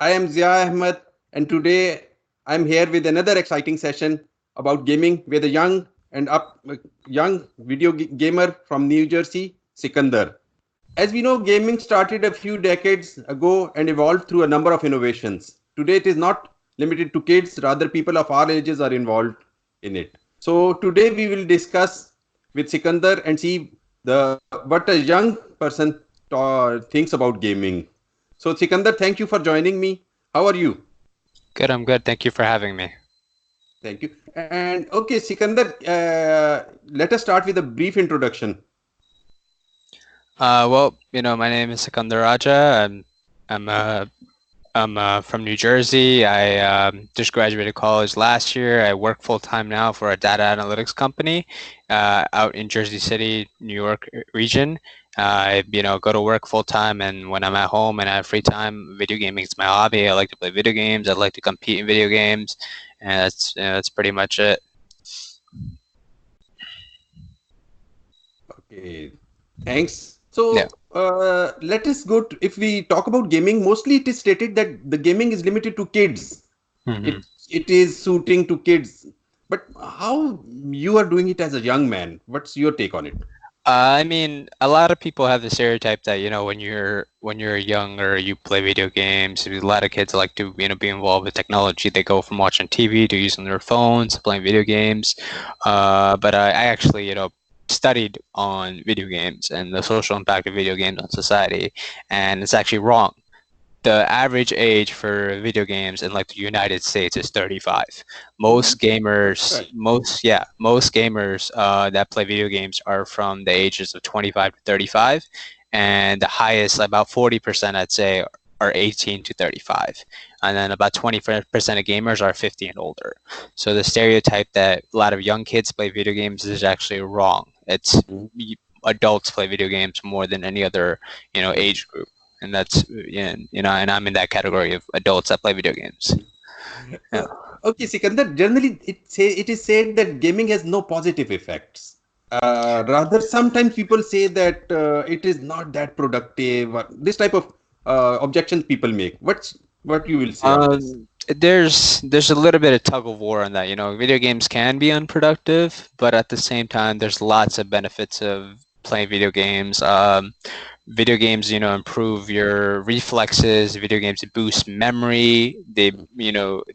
I am Zia Ahmed, and today I'm here with another exciting session about gaming with a young gamer from New Jersey, Sikandar. As we know, gaming started a few decades ago and evolved through a number of innovations. Today, it is not limited to kids; rather, people of all ages are involved in it. So today, we will discuss with Sikandar and see the what a young person thinks about gaming. So, Sikandar, thank you for joining me. How are you? Good, I'm good. Thank you for having me. Thank you. And okay, Sikandar, let us start with a brief introduction. My name is Sikandar Raja. I'm uh, I'm from New Jersey. I just graduated college last year. I work full time now for a data analytics company out in Jersey City, New York region. I go to work full time, and when I'm at home and I have free time, video gaming is my hobby. I like to play video games. I like to compete in video games, and that's pretty much it. Okay, thanks. Yeah. So let us go to, if we talk about gaming, mostly it is stated that the gaming is limited to kids. Mhm. It is suiting to kids. But how you are doing it as a young man? What's your take on it? I mean, a lot of people have the stereotype that when you're younger, you play video games. A lot of kids like to be involved with technology. They go from watching TV to using their phones to playing video games. But I actually studied on video games and the social impact of video games on society, and it's actually wrong. The average age for video games in like the United States is 35. Right. Most gamers that play video games are from the ages of 25 to 35, and the highest, about 40%, I'd say, are 18 to 35, and then about 20% of gamers are 50 and older. So the stereotype that a lot of young kids play video games is actually wrong. It's Mhm. adults play video games more than any other age group, and that's and I'm in that category of adults that play video games. Yeah. Okay, Sikandar, generally it is said that gaming has no positive effects. Rather, sometimes people say that it is not that productive. Or this type of objections people make. What you will say on this? There's a little bit of tug of war on that. Video games can be unproductive, but at the same time, there's lots of benefits of playing video games. Video games, improve your reflexes. Video games boost memory. They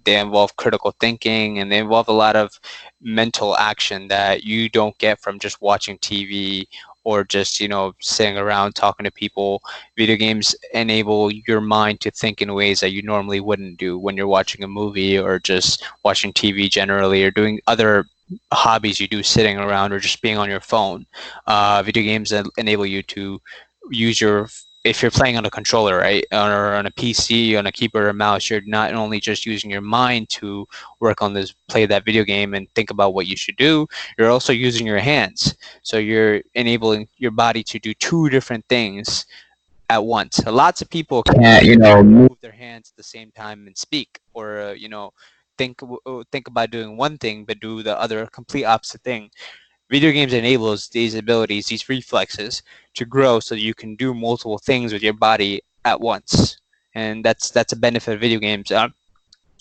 involve critical thinking, and they involve a lot of mental action that you don't get from just watching TV or just sitting around talking to people. Video games enable your mind to think in ways that you normally wouldn't do when you're watching a movie or just watching TV generally, or doing other hobbies you do sitting around or just being on your phone. Video games enable you to use your, if you're playing on a controller, right, or on a PC, on a keyboard or mouse, you're not only just using your mind to work on this, play that video game and think about what you should do, you're also using your hands. So you're enabling your body to do two different things at once. Lots of people can't, move their hands at the same time and speak, or think about doing one thing but do the other complete opposite thing. Video games enables these abilities, these reflexes, to grow so that you can do multiple things with your body at once, and that's a benefit of video games. I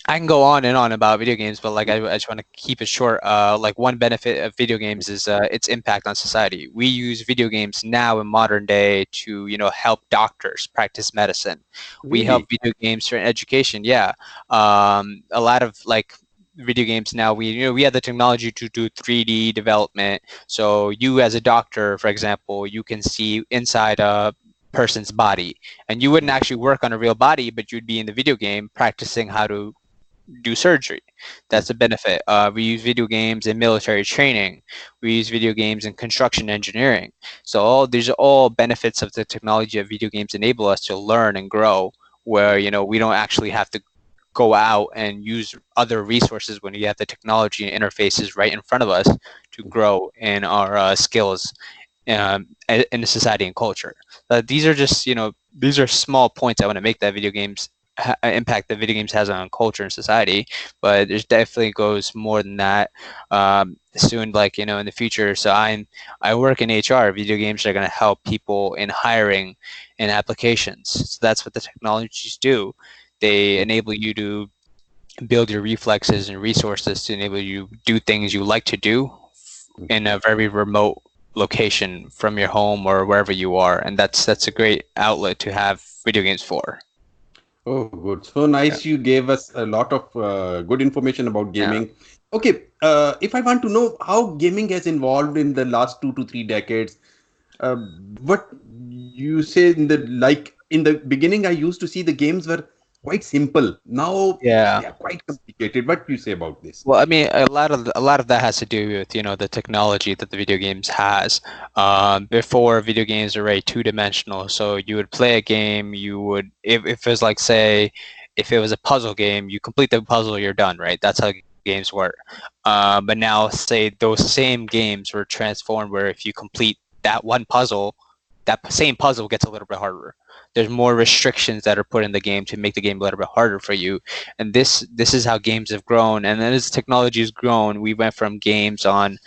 can go on and on about video games, but like I just want to keep it short. Like one benefit of video games is its impact on society. We use video games now in modern day to help doctors practice medicine. We help Really? video games for education. Yeah, a lot of like video games now, we have the technology to do 3D development. So you as a doctor, for example, you can see inside a person's body, and you wouldn't actually work on a real body, but you'd be in the video game practicing how to do surgery. That's a benefit. We use video games in military training. We use video games in construction engineering. So all these are all benefits of the technology that video games enable us to learn and grow, where we don't actually have to go out and use other resources when we have the technology and interfaces right in front of us to grow in our skills in the society and culture. These are just these are small points I want to make that video games impact that video games has on culture and society, but there's definitely goes more than that. Soon, like in the future, so I work in HR. Video games are going to help people in hiring and applications. So that's what the technologies do. They enable you to build your reflexes and resources to enable you to do things you like to do in a very remote location from your home or wherever you are, and that's a great outlet to have video games for. Oh, good. So nice. You gave us a lot of good information about Yeah. gaming. Okay, if I want to know how gaming has evolved in the last 2 to 3 decades, uh, what you say in the like in the beginning, I used to see the games were quite simple. Now Yeah. they are quite complicated. What do you say about this? Well, I mean, a lot of that has to do with the technology that the video games has. Before, video games were very two-dimensional, so you would play a game, you would if it was like, say, if it was a puzzle game, you complete the puzzle, you're done, right? That's how games work. But now, say those same games were transformed, where if you complete that one puzzle, that same puzzle gets a little bit harder. There's more restrictions that are put in the game to make the game a little bit harder for you, and this is how games have grown. And then as technology has grown, we went from games on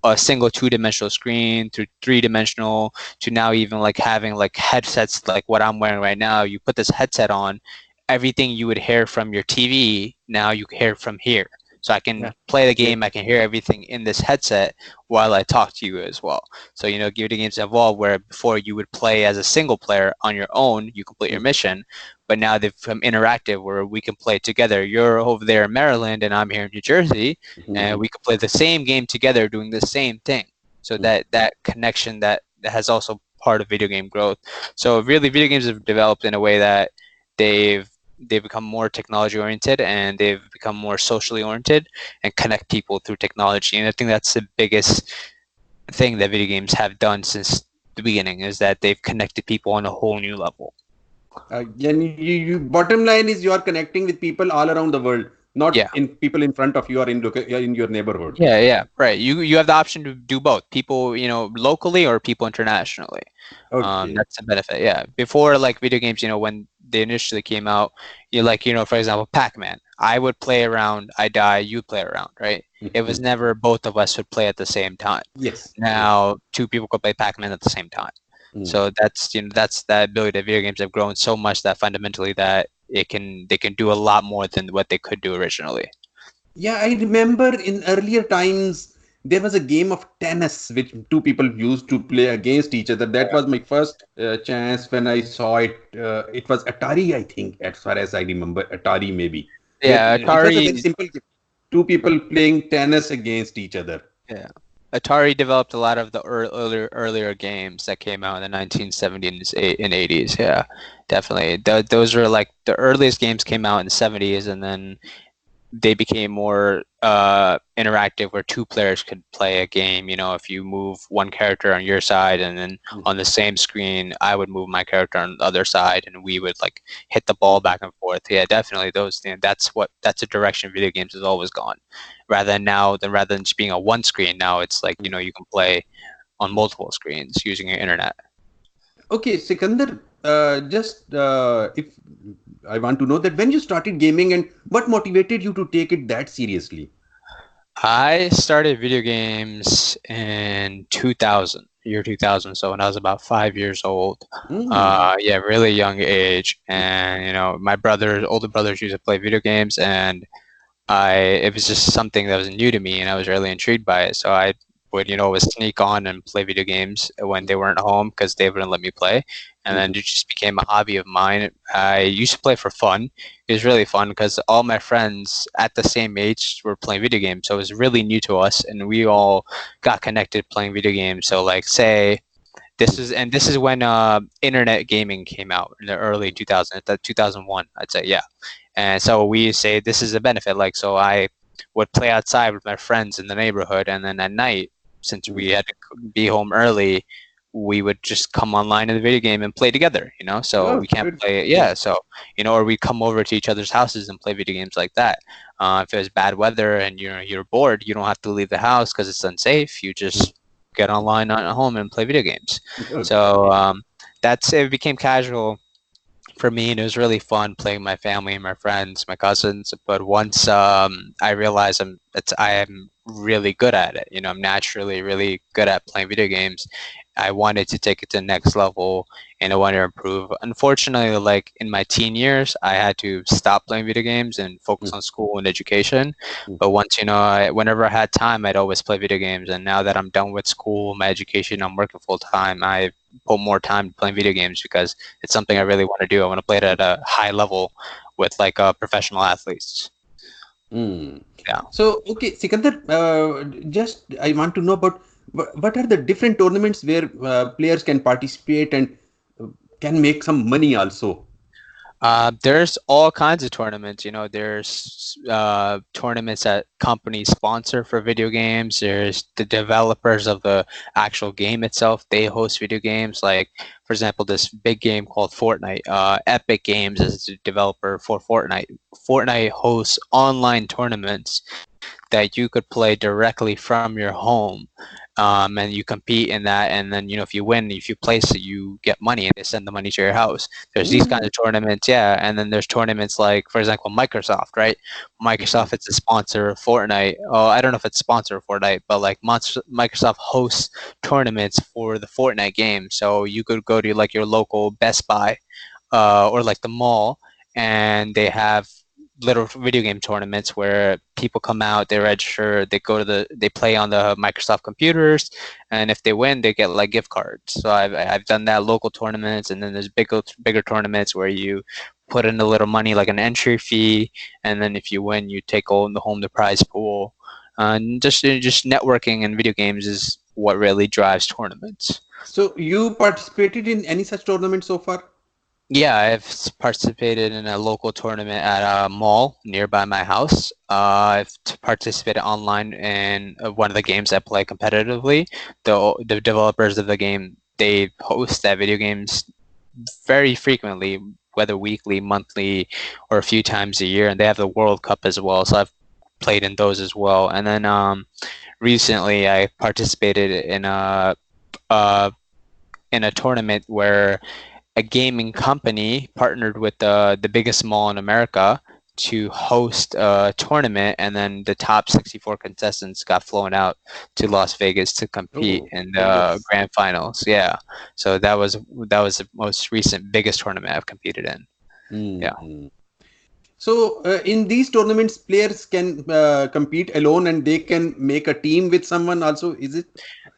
a single two-dimensional screen to three-dimensional to now even like having like headsets like what I'm wearing right now. You put this headset on, everything you would hear from your TV now you hear from here. So I can Yeah. play the Yeah. game, I can hear everything in this headset while I talk to you as well. So video games evolved where before you would play as a single player on your own, you complete your mission, but now they've become interactive where we can play together. You're over there in Maryland and I'm here in New Jersey, and we can play the same game together doing the same thing. So that connection that has also part of video game growth. So really, video games have developed in a way that they've become more technology oriented and they've become more socially oriented and connect people through technology. And I think that's the biggest thing that video games have done since the beginning, is that they've connected people on a whole new level. And you bottom line is you are connecting with people all around the world, not Yeah. in people in front of you or in your neighborhood. Yeah, right. You have the option to do both, people locally or people internationally. Okay. That's the benefit. Yeah, before, like, video games, when they initially came out, for example, Pac-Man, I would play around, I die, you play around, right? It was never both of us would play at the same time. Yes. Now two people could play Pac-Man at the same time. So that's the ability that video games have grown so much that fundamentally that they can do a lot more than what they could do originally. Yeah, I remember in earlier times there was a game of tennis which two people used to play against each other. That was my first chance when I saw it. It was Atari, I think, as far as I remember, Atari maybe. Yeah, It was a very Atari. simple game. Two people playing tennis against each other. Yeah, Atari developed a lot of the earlier games that came out in the 1970s and 80s. Yeah, definitely. Those were like the earliest games came out in the 70s, and then they became more interactive where two players could play a game. If you move one character on your side and then on the same screen I would move my character on the other side and we would like hit the ball back and forth. Yeah, definitely that's a direction video games has always gone. Rather than just being a one screen, now it's like you can play on multiple screens using your internet. Okay, Sikandar, just if I want to know that when you started gaming and what motivated you to take it that seriously? I started video games in 2000, year 2000. So when I was about 5 years old, yeah, really young age. And my older brothers used to play video games, and it was just something that was new to me, and I was really intrigued by it. So I would always sneak on and play video games when they weren't home because they wouldn't let me play. And then it just became a hobby of mine. I used to play for fun. It was really fun because all my friends at the same age were playing video games, so it was really new to us, and we all got connected playing video games. So like, say this is when internet gaming came out in the early 2000s, 2001, I'd say, yeah. And so we say this is a benefit. Like, so I would play outside with my friends in the neighborhood, and then at night, since we had to be home early, we would just come online in the video game and play together. So we can't play it. Yeah. So or we come over to each other's houses and play video games like that. If it was bad weather and you're bored, you don't have to leave the house because it's unsafe. You just get online at home and play video games. So it became casual for me, and it was really fun playing with my family and my friends, my cousins. But once I realized I am really good at it, I'm naturally really good at playing video games, I wanted to take it to the next level and I want to improve. Unfortunately, like in my teen years, I had to stop playing video games and focus on school and education. But once, whenever I had time, I'd always play video games. And now that I'm done with school, my education, I'm working full time, I put more time playing video games because it's something I really want to do. I want to play it at a high level with like professional athletes. Yeah. So, okay, Sikandar, just I want to know about what are the different tournaments where players can participate and can make some money also? There's all kinds of tournaments. There's tournaments that companies sponsor for video games. There's the developers of the actual game itself. They host video games. Like, for example, this big game called Fortnite. Epic Games is the developer for Fortnite. Fortnite hosts online tournaments that you could play directly from your home. And you compete in that, and then if you win, if you place it, you get money, and they send the money to your house. There's these kinds of tournaments, yeah. And then there's tournaments like, for example, Microsoft, right? Microsoft, it's a sponsor of Fortnite. Oh, I don't know if it's a sponsor of Fortnite, but like Microsoft hosts tournaments for the Fortnite game. So you could go to like your local Best Buy or like the mall, and they have little video game tournaments where people come out, they register, they play on the Microsoft computers, and if they win, they get like gift cards. So I've done that, local tournaments, and then there's bigger tournaments where you put in a little money, like an entry fee, and then if you win, you take home the prize pool. And just networking in video games is what really drives tournaments. So you participated in any such tournament so far? Yeah, I've participated in a local tournament at a mall nearby my house. I've participated online in one of the games I play competitively. The developers of the game, they host that video games very frequently, whether weekly, monthly, or a few times a year, and they have the World Cup as well. So I've played in those as well. And then recently, I participated in a tournament where a gaming company partnered with the biggest mall in America to host a tournament, and then the top 64 contestants got flown out to Las Vegas to compete in the grand finals. Yeah, so that was the most recent biggest tournament I've competed in. Yeah. So in these tournaments, players can compete alone, and they can make a team with someone also. Is it?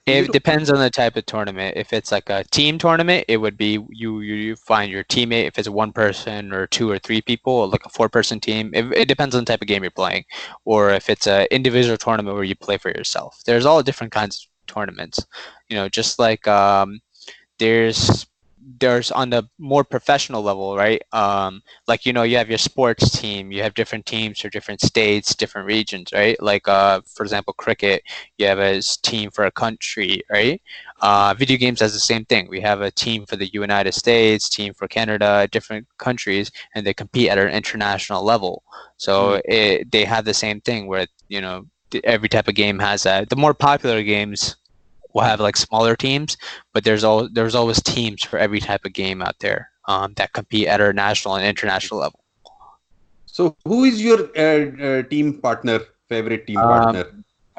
It depends on the type of tournament. If it's like a team tournament, it would be you find your teammate. If it's one person or two or three people, like a 4-person team, it depends on the type of game you're playing. Or if it's an individual tournament where you play for yourself. There's all different kinds of tournaments. Just like there's on the more professional level, right? Like, you have your sports team, you have different teams for different states, different regions, right? Like, for example, cricket, you have a team for a country, right? Video games has the same thing. We have a team for the United States, team for Canada, different countries, and they compete at an international level. So they have the same thing where, every type of game has that. The more popular games will have like smaller teams, but there's always teams for every type of game out there that compete at our national and international level. So who is your team partner, favorite team partner?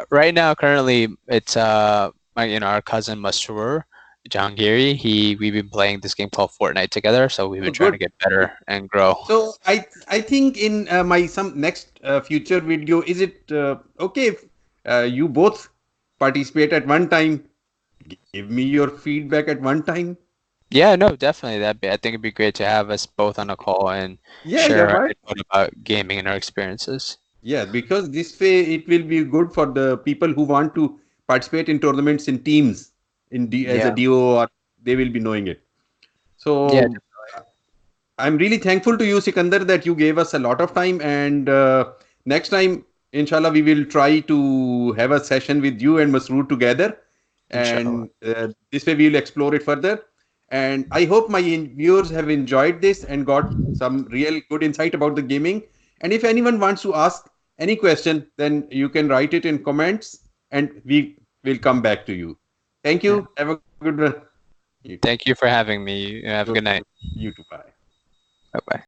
Right now, currently, it's our cousin Masroor Jahangiri. We've been playing this game called Fortnite together, so we've been trying to get better and grow. So I think in my some next future video, is it okay if you both participate at one time? Give me your feedback at one time. Yeah, no, definitely. I think it'd be great to have us both on a call and share our input about gaming and our experiences. Yeah, because this way it will be good for the people who want to participate in tournaments in teams as a duo, or they will be knowing it. So yeah, I'm really thankful to you, Sikandar, that you gave us a lot of time. And next time, inshallah, we will try to have a session with you and Masroor together. And this way we will explore it further. And I hope my viewers have enjoyed this and got some real good insight about the gaming. And if anyone wants to ask any question, then you can write it in comments and we will come back to you. Thank you. Have a good one. Thank you for having me. Have a good night. You too. Bye. Bye-bye.